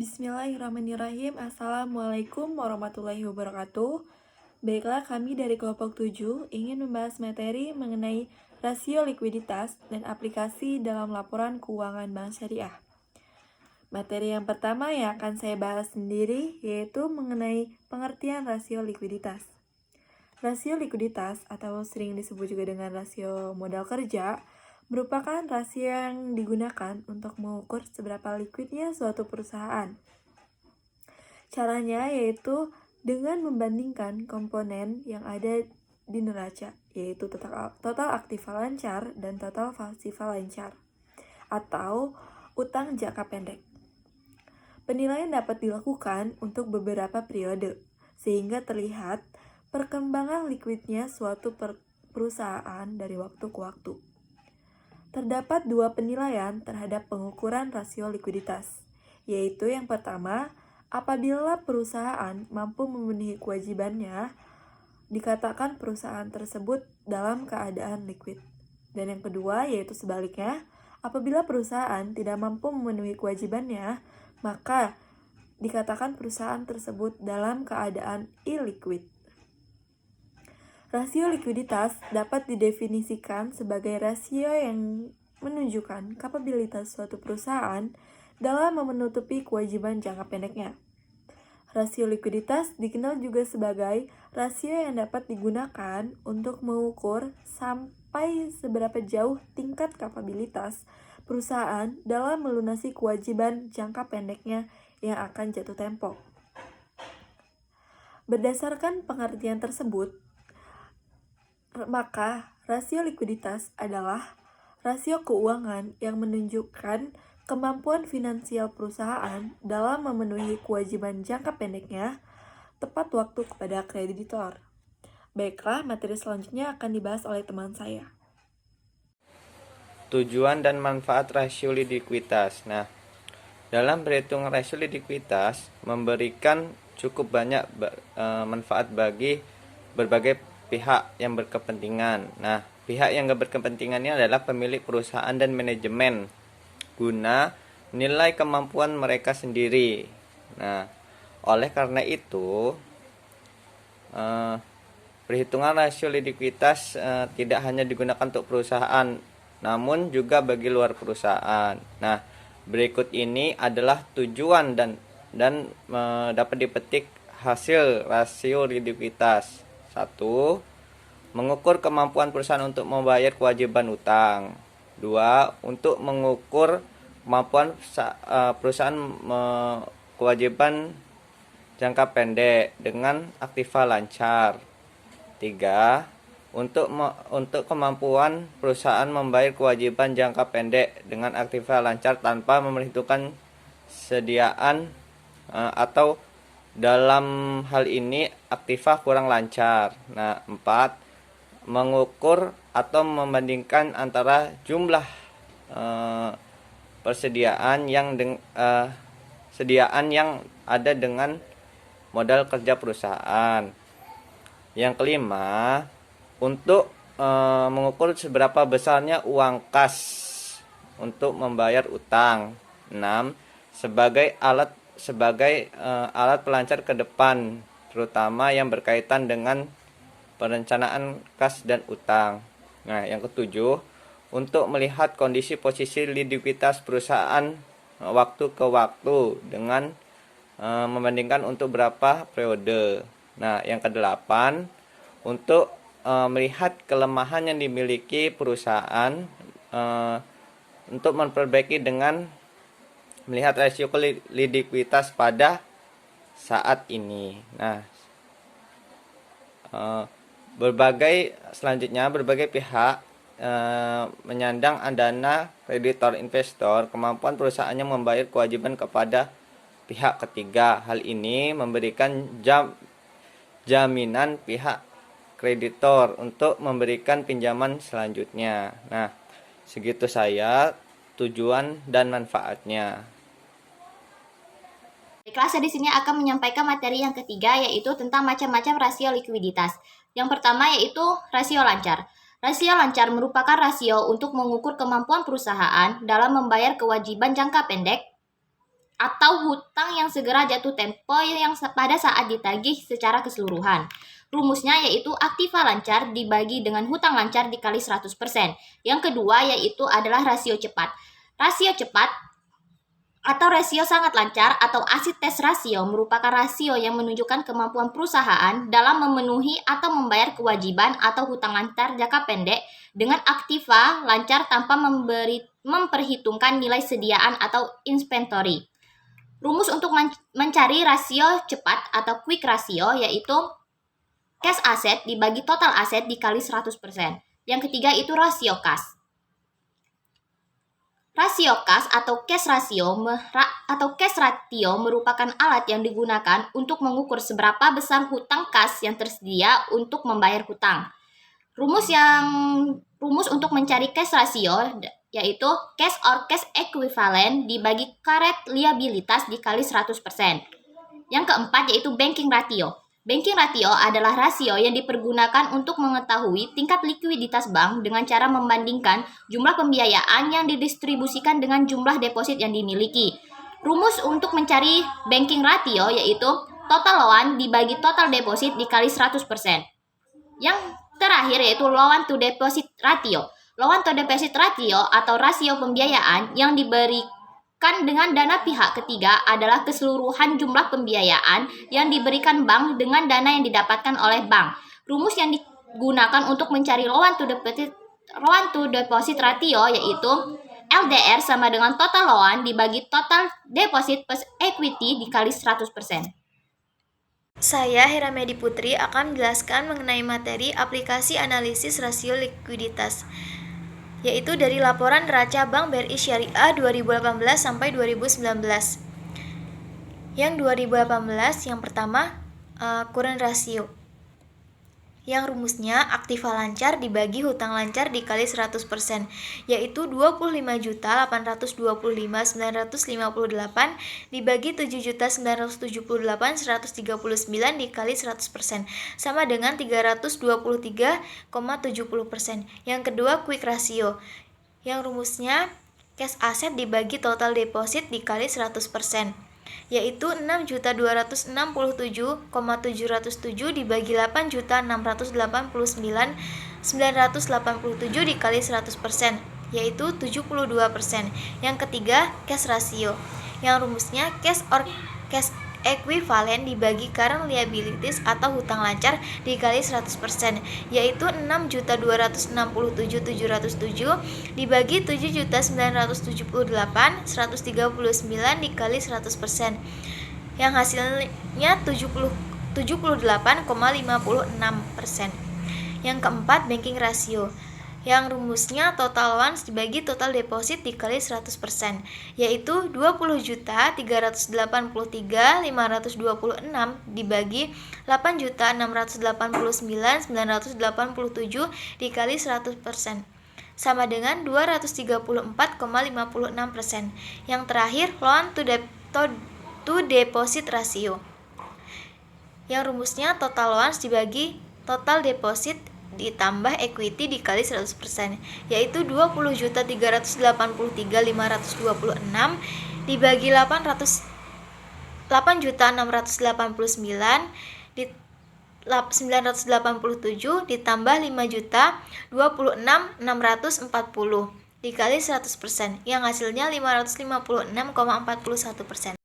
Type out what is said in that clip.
Bismillahirrahmanirrahim. Assalamualaikum warahmatullahi wabarakatuh. Baiklah, kami dari kelompok 7 ingin membahas materi mengenai rasio likuiditas dan aplikasi dalam laporan keuangan bank syariah. Materi yang pertama yang akan saya bahas sendiri yaitu mengenai pengertian rasio likuiditas. Rasio likuiditas atau sering disebut juga dengan rasio modal kerja merupakan rasio yang digunakan untuk mengukur seberapa likuidnya suatu perusahaan. Caranya yaitu dengan membandingkan komponen yang ada di neraca, yaitu total aktiva lancar dan total pasiva lancar, atau utang jangka pendek. Penilaian dapat dilakukan untuk beberapa periode, sehingga terlihat perkembangan likuidnya suatu perusahaan dari waktu ke waktu. Terdapat dua penilaian terhadap pengukuran rasio likuiditas, yaitu yang pertama, apabila perusahaan mampu memenuhi kewajibannya, dikatakan perusahaan tersebut dalam keadaan likuid. Dan yang kedua, yaitu sebaliknya, apabila perusahaan tidak mampu memenuhi kewajibannya, maka dikatakan perusahaan tersebut dalam keadaan illiquid. Rasio likuiditas dapat didefinisikan sebagai rasio yang menunjukkan kapabilitas suatu perusahaan dalam menutupi kewajiban jangka pendeknya. Rasio likuiditas dikenal juga sebagai rasio yang dapat digunakan untuk mengukur sampai seberapa jauh tingkat kapabilitas perusahaan dalam melunasi kewajiban jangka pendeknya yang akan jatuh tempo. Berdasarkan pengertian tersebut, maka rasio likuiditas adalah rasio keuangan yang menunjukkan kemampuan finansial perusahaan dalam memenuhi kewajiban jangka pendeknya tepat waktu kepada kreditor. Baiklah, materi selanjutnya akan dibahas oleh teman saya. Tujuan dan manfaat rasio likuiditas. Nah, dalam perhitungan rasio likuiditas memberikan cukup banyak manfaat bagi berbagai pihak yang berkepentingan. Nah, pihak yang berkepentingan ini adalah pemilik perusahaan dan manajemen guna nilai kemampuan mereka sendiri. Nah, oleh karena itu perhitungan rasio likuiditas tidak hanya digunakan untuk perusahaan, namun juga bagi luar perusahaan. Nah, berikut ini adalah tujuan dan dapat dipetik hasil rasio likuiditas. 1. Mengukur kemampuan perusahaan untuk membayar kewajiban utang. 2. Untuk mengukur kemampuan perusahaan kewajiban jangka pendek dengan aktiva lancar. 3. Untuk kemampuan perusahaan membayar kewajiban jangka pendek dengan aktiva lancar tanpa memperhitungkan sediaan atau dalam hal ini aktiva kurang lancar. Nah, 4. Mengukur atau membandingkan antara jumlah persediaan yang ada dengan modal kerja perusahaan. Yang kelima, untuk mengukur seberapa besarnya uang kas untuk membayar utang. 6. Sebagai alat pelancar ke depan, terutama yang berkaitan dengan perencanaan kas dan utang. Nah, yang ketujuh, untuk melihat kondisi posisi likuiditas perusahaan waktu ke waktu dengan membandingkan untuk berapa periode. Nah, yang kedelapan, untuk melihat kelemahan yang dimiliki perusahaan untuk memperbaiki dengan melihat rasio likuiditas pada saat ini. Nah, berbagai pihak menyandang dana kreditor investor, kemampuan perusahaannya membayar kewajiban kepada pihak ketiga. Hal ini memberikan jaminan pihak kreditor untuk memberikan pinjaman selanjutnya. Nah, segitu saya tujuan dan manfaatnya. Kelas di sini akan menyampaikan materi yang ketiga, yaitu tentang macam-macam rasio likuiditas. Yang pertama yaitu rasio lancar. Rasio lancar merupakan rasio untuk mengukur kemampuan perusahaan dalam membayar kewajiban jangka pendek atau hutang yang segera jatuh tempo yang pada saat ditagih secara keseluruhan. Rumusnya yaitu aktiva lancar dibagi dengan hutang lancar dikali 100%. Yang kedua yaitu adalah rasio cepat. Rasio cepat atau rasio sangat lancar atau acid test ratio merupakan rasio yang menunjukkan kemampuan perusahaan dalam memenuhi atau membayar kewajiban atau hutang lancar jangka pendek dengan aktiva lancar tanpa memperhitungkan nilai sediaan atau inventory. Rumus untuk mencari rasio cepat atau quick ratio yaitu cash asset dibagi total aset dikali 100%. Yang ketiga itu rasio kas. Rasio kas atau cash ratio merupakan alat yang digunakan untuk mengukur seberapa besar hutang kas yang tersedia untuk membayar hutang. Rumus untuk mencari cash ratio yaitu cash or cash equivalent dibagi current liabilitas dikali 100%. Yang keempat yaitu banking ratio. Banking ratio adalah rasio yang dipergunakan untuk mengetahui tingkat likuiditas bank dengan cara membandingkan jumlah pembiayaan yang didistribusikan dengan jumlah deposit yang dimiliki. Rumus untuk mencari banking ratio yaitu total loan dibagi total deposit dikali 100%. Yang terakhir yaitu loan to deposit ratio. Loan to deposit ratio atau rasio pembiayaan yang diberikan dengan dana pihak ketiga adalah keseluruhan jumlah pembiayaan yang diberikan bank dengan dana yang didapatkan oleh bank. Rumus yang digunakan untuk mencari loan to deposit ratio yaitu LDR sama dengan total loan dibagi total deposit plus equity dikali 100%. Saya Heramedi Putri akan menjelaskan mengenai materi aplikasi analisis rasio likuiditas, yaitu dari laporan neraca Bank BRI Syariah 2018 sampai 2019. Yang 2018 yang pertama current ratio. Yang rumusnya aktiva lancar dibagi hutang lancar dikali 100%, yaitu 25.825.958 dibagi 7.978.139 dikali 100%, sama dengan 323,70%. Yang kedua quick ratio. Yang rumusnya cash asset dibagi total deposit dikali 100%, yaitu 6.267.707 dibagi 8.689.987 dikali 100%, yaitu 72%. Yang ketiga cash ratio. Yang rumusnya cash or cash equivalent dibagi current liabilities atau hutang lancar dikali 100%, yaitu 6.267.707 dibagi 7.978.139 dikali 100%, yang hasilnya 78,56%. Yang keempat banking ratio. Yang rumusnya total loans dibagi total deposit dikali 100%, yaitu 20.383.526 dibagi 8.689.987 dikali 100%, sama dengan 234,56%. Yang terakhir loan to deposit ratio. Yang rumusnya total loans dibagi total deposit ditambah equity dikali 100%, yaitu 20.383.526 dibagi 8.689.987 ditambah 5.026.640 dikali 100%, yang hasilnya 556,41%.